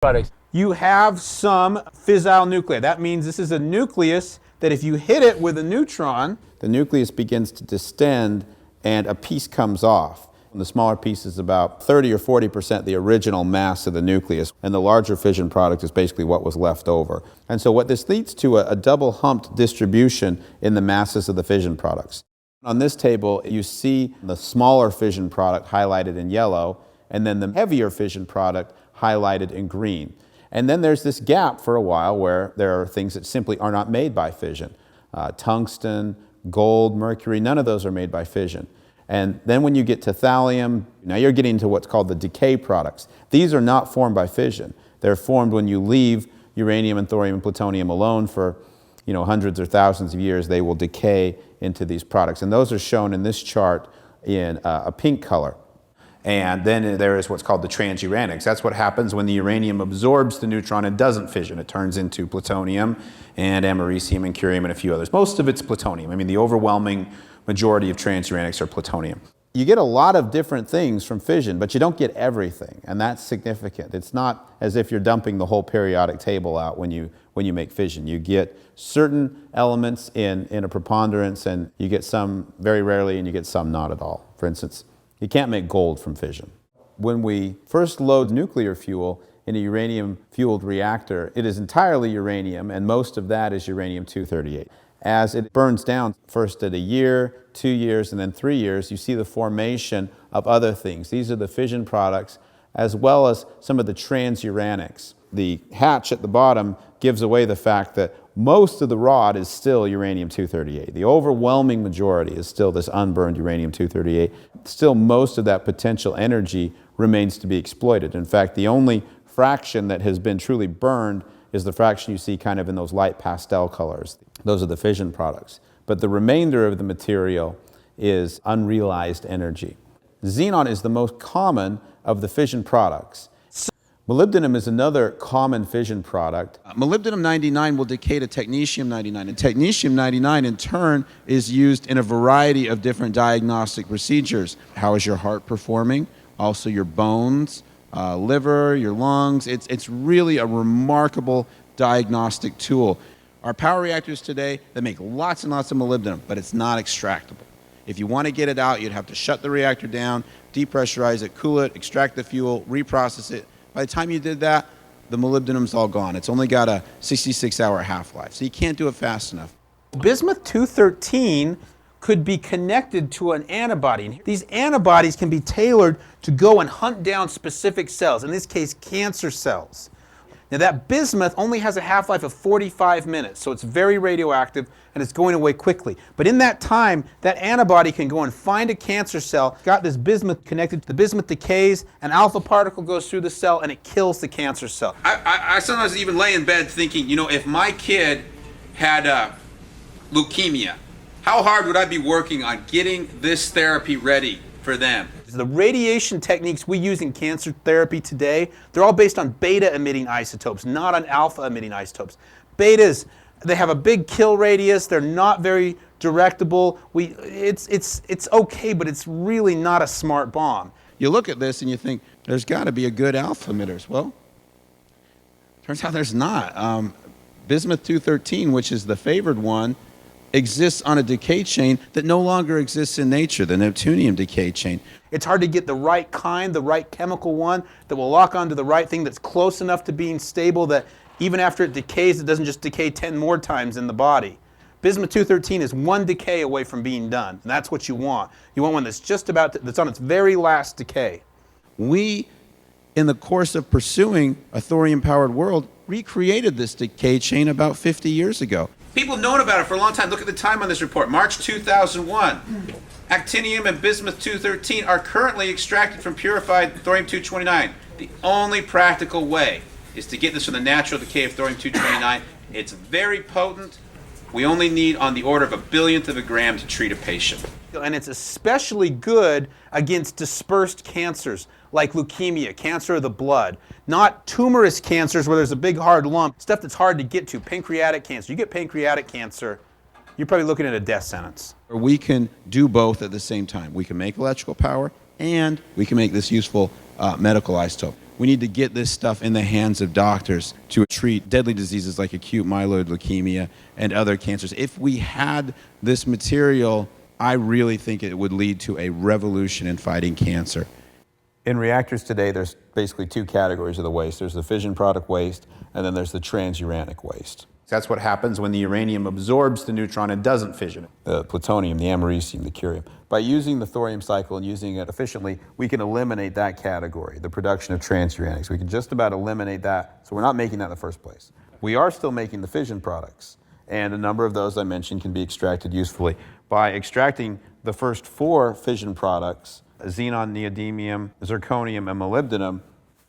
products. You have some fissile nuclei. That means this is a nucleus that if you hit it with a neutron, the nucleus begins to distend and a piece comes off. And the smaller piece is about 30 or 40% the original mass of the nucleus, and the larger fission product is basically what was left over. And so what this leads to a double humped distribution in the masses of the fission products. On this table, you see the smaller fission product highlighted in yellow, and then the heavier fission product highlighted in green. And then there's this gap for a while where there are things that simply are not made by fission. Tungsten, gold, mercury, none of those are made by fission. And then when you get to thallium, now you're getting into what's called the decay products. These are not formed by fission. They're formed when you leave uranium and thorium and plutonium alone for hundreds or thousands of years. They will decay into these products. And those are shown in this chart in a pink color. And then there is what's called the transuranics. That's what happens when the uranium absorbs the neutron and doesn't fission. It turns into plutonium and americium and curium and a few others. Most of it's plutonium. I mean, the overwhelming majority of transuranics are plutonium. You get a lot of different things from fission, but you don't get everything, and that's significant. It's not as if you're dumping the whole periodic table out when you make fission. You get certain elements in a preponderance, and you get some very rarely, and you get some not at all. For instance, you can't make gold from fission. When we first load nuclear fuel in a uranium-fueled reactor, it is entirely uranium, and most of that is uranium-238. As it burns down, first at a year, 2 years, and then 3 years, you see the formation of other things. These are the fission products, as well as some of the transuranics. The hatch at the bottom gives away the fact that most of the rod is still uranium-238. The overwhelming majority is still this unburned uranium-238. Still, most of that potential energy remains to be exploited. In fact, the only fraction that has been truly burned is the fraction you see kind of in those light pastel colors. Those are the fission products. But the remainder of the material is unrealized energy. Xenon is the most common of the fission products. Molybdenum is another common fission product. Molybdenum-99 will decay to technetium-99, and technetium-99 in turn is used in a variety of different diagnostic procedures. How is your heart performing? Also your bones, liver, your lungs. It's really a remarkable diagnostic tool. Our power reactors today, they make lots and lots of molybdenum, but it's not extractable. If you want to get it out, you'd have to shut the reactor down, depressurize it, cool it, extract the fuel, reprocess it. By the time you did that, the molybdenum's all gone. It's only got a 66-hour half-life, so you can't do it fast enough. Bismuth-213 could be connected to an antibody. These antibodies can be tailored to go and hunt down specific cells, in this case, cancer cells. Now that bismuth only has a half-life of 45 minutes, so it's very radioactive and it's going away quickly. But in that time, that antibody can go and find a cancer cell, got this bismuth connected, the bismuth decays, an alpha particle goes through the cell and it kills the cancer cell. I sometimes even lay in bed thinking, if my kid had leukemia, how hard would I be working on getting this therapy ready for them? The radiation techniques we use in cancer therapy today, they're all based on beta-emitting isotopes, not on alpha-emitting isotopes. Betas, they have a big kill radius, they're not very directable. It's okay, but it's really not a smart bomb. You look at this and you think, there's got to be a good alpha emitters. Well, turns out there's not. Bismuth-213, which is the favored one, exists on a decay chain that no longer exists in nature, the neptunium decay chain. It's hard to get the right kind, the right chemical one that will lock onto the right thing that's close enough to being stable that even after it decays, it doesn't just decay 10 more times in the body. Bismuth-213 is one decay away from being done, and that's what you want. You want one that's just about, that's on its very last decay. We, in the course of pursuing a thorium-powered world, recreated this decay chain about 50 years ago. People have known about it for a long time. Look at the time on this report, March 2001. Actinium and bismuth-213 are currently extracted from purified thorium-229. The only practical way is to get this from the natural decay of thorium-229. It's very potent. We only need on the order of 1/1000th of a gram to treat a patient. And it's especially good against dispersed cancers like leukemia, cancer of the blood, not tumorous cancers where there's a big hard lump, stuff that's hard to get to, pancreatic cancer. You get pancreatic cancer, you're probably looking at a death sentence. We can do both at the same time. We can make electrical power and we can make this useful medical isotope. We need to get this stuff in the hands of doctors to treat deadly diseases like acute myeloid leukemia and other cancers. If we had this material, I really think it would lead to a revolution in fighting cancer. In reactors today, there's basically two categories of the waste. There's the fission product waste, and then there's the transuranic waste. That's what happens when the uranium absorbs the neutron and doesn't fission it. The plutonium, the americium, the curium. By using the thorium cycle and using it efficiently, we can eliminate that category, the production of transuranics. We can just about eliminate that, so we're not making that in the first place. We are still making the fission products, and a number of those I mentioned can be extracted usefully. By extracting the first 4 fission products, xenon, neodymium, zirconium, and molybdenum,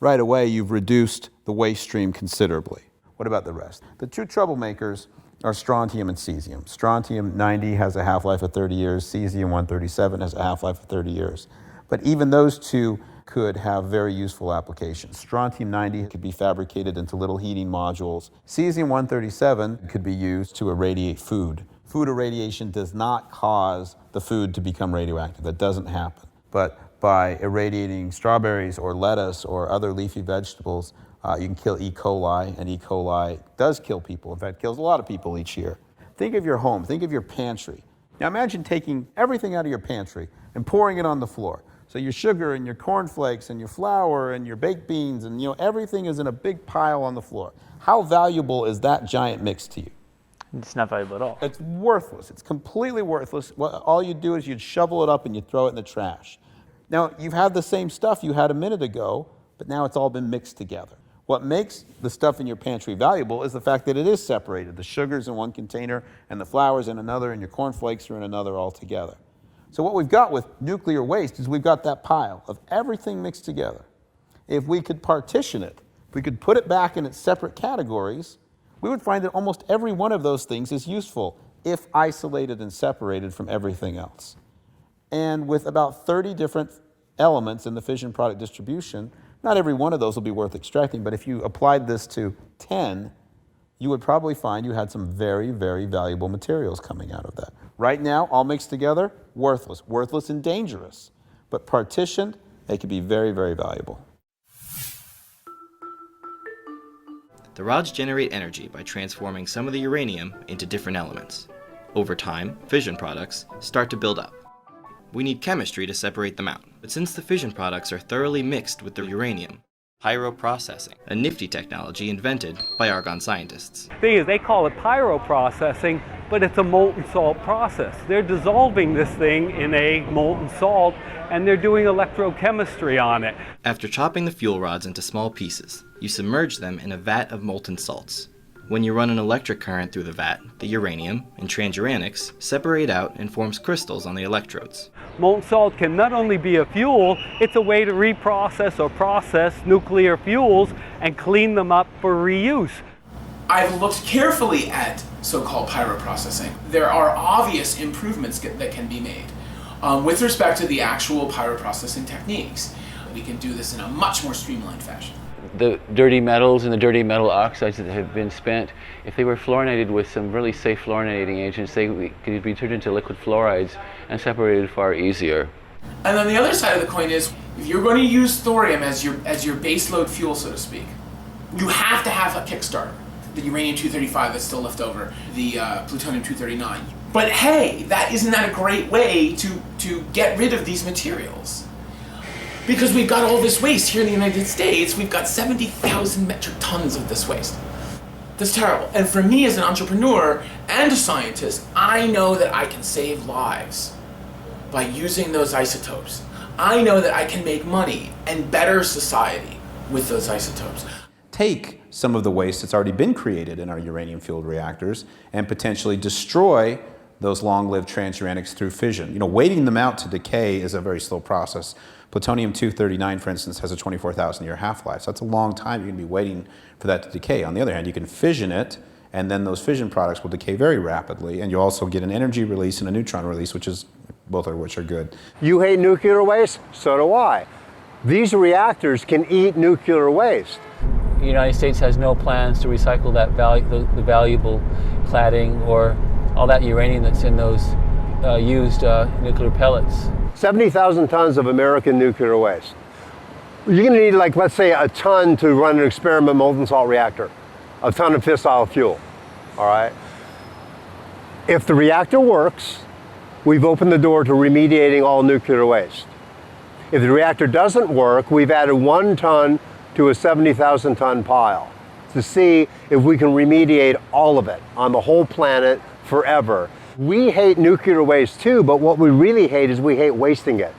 right away you've reduced the waste stream considerably. What about the rest? The two troublemakers are strontium and cesium. Strontium-90 has a half-life of 30 years, cesium-137 has a half-life of 30 years. But even those two could have very useful applications. Strontium-90 could be fabricated into little heating modules. Cesium-137 could be used to irradiate food. Food irradiation does not cause the food to become radioactive. That doesn't happen. But by irradiating strawberries or lettuce or other leafy vegetables, you can kill E. coli, and E. coli does kill people. In fact, kills a lot of people each year. Think of your home, think of your pantry. Now imagine taking everything out of your pantry and pouring it on the floor. So your sugar and your cornflakes and your flour and your baked beans and everything is in a big pile on the floor. How valuable is that giant mix to you? It's not valuable at all. It's worthless. It's completely worthless. All you'd do is you'd shovel it up and you'd throw it in the trash. Now, you've had the same stuff you had a minute ago, but now it's all been mixed together. What makes the stuff in your pantry valuable is the fact that it is separated. The sugar's in one container, and the flour's in another, and your cornflakes are in another altogether. So what we've got with nuclear waste is we've got that pile of everything mixed together. If we could partition it, if we could put it back in its separate categories, we would find that almost every one of those things is useful if isolated and separated from everything else. And with about 30 different elements in the fission product distribution, not every one of those will be worth extracting, but if you applied this to 10, you would probably find you had some very, very valuable materials coming out of that. Right now, all mixed together, worthless. Worthless and dangerous. But partitioned, they could be very, very valuable. The rods generate energy by transforming some of the uranium into different elements. Over time, fission products start to build up. We need chemistry to separate them out, but since the fission products are thoroughly mixed with the uranium, pyroprocessing, a nifty technology invented by argon scientists. The thing is, they call it pyroprocessing, but it's a molten salt process. They're dissolving this thing in a molten salt, and they're doing electrochemistry on it. After chopping the fuel rods into small pieces, you submerge them in a vat of molten salts. When you run an electric current through the vat, the uranium and transuranics separate out and forms crystals on the electrodes. Molten salt can not only be a fuel, it's a way to reprocess or process nuclear fuels and clean them up for reuse. I've looked carefully at so-called pyroprocessing. There are obvious improvements that can be made with respect to the actual pyroprocessing techniques. We can do this in a much more streamlined fashion. The dirty metals and the dirty metal oxides that have been spent, if they were fluorinated with some really safe fluorinating agents, they could be turned into liquid fluorides and separated far easier. And then the other side of the coin is, if you're going to use thorium as your baseload fuel, so to speak, you have to have a kickstarter. The uranium-235 that's still left over, the plutonium-239. But hey, isn't that a great way to get rid of these materials? Because we've got all this waste here in the United States. We've got 70,000 metric tons of this waste. That's terrible. And for me as an entrepreneur and a scientist, I know that I can save lives by using those isotopes. I know that I can make money and better society with those isotopes. Take some of the waste that's already been created in our uranium-fueled reactors and potentially destroy those long-lived transuranics through fission. Waiting them out to decay is a very slow process. Plutonium-239, for instance, has a 24,000-year half-life. So that's a long time you're going to be waiting for that to decay. On the other hand, you can fission it, and then those fission products will decay very rapidly, and you also get an energy release and a neutron release, both of which are good. You hate nuclear waste? So do I. These reactors can eat nuclear waste. The United States has no plans to recycle that the valuable cladding or all that uranium that's in those used nuclear pellets. 70,000 tons of American nuclear waste. You're going to need, like, let's say, a ton to run an experiment molten salt reactor, a ton of fissile fuel, all right? If the reactor works, we've opened the door to remediating all nuclear waste. If the reactor doesn't work, we've added 1 ton to a 70,000 ton pile to see if we can remediate all of it on the whole planet forever. We hate nuclear waste too, but what we really hate is we hate wasting it.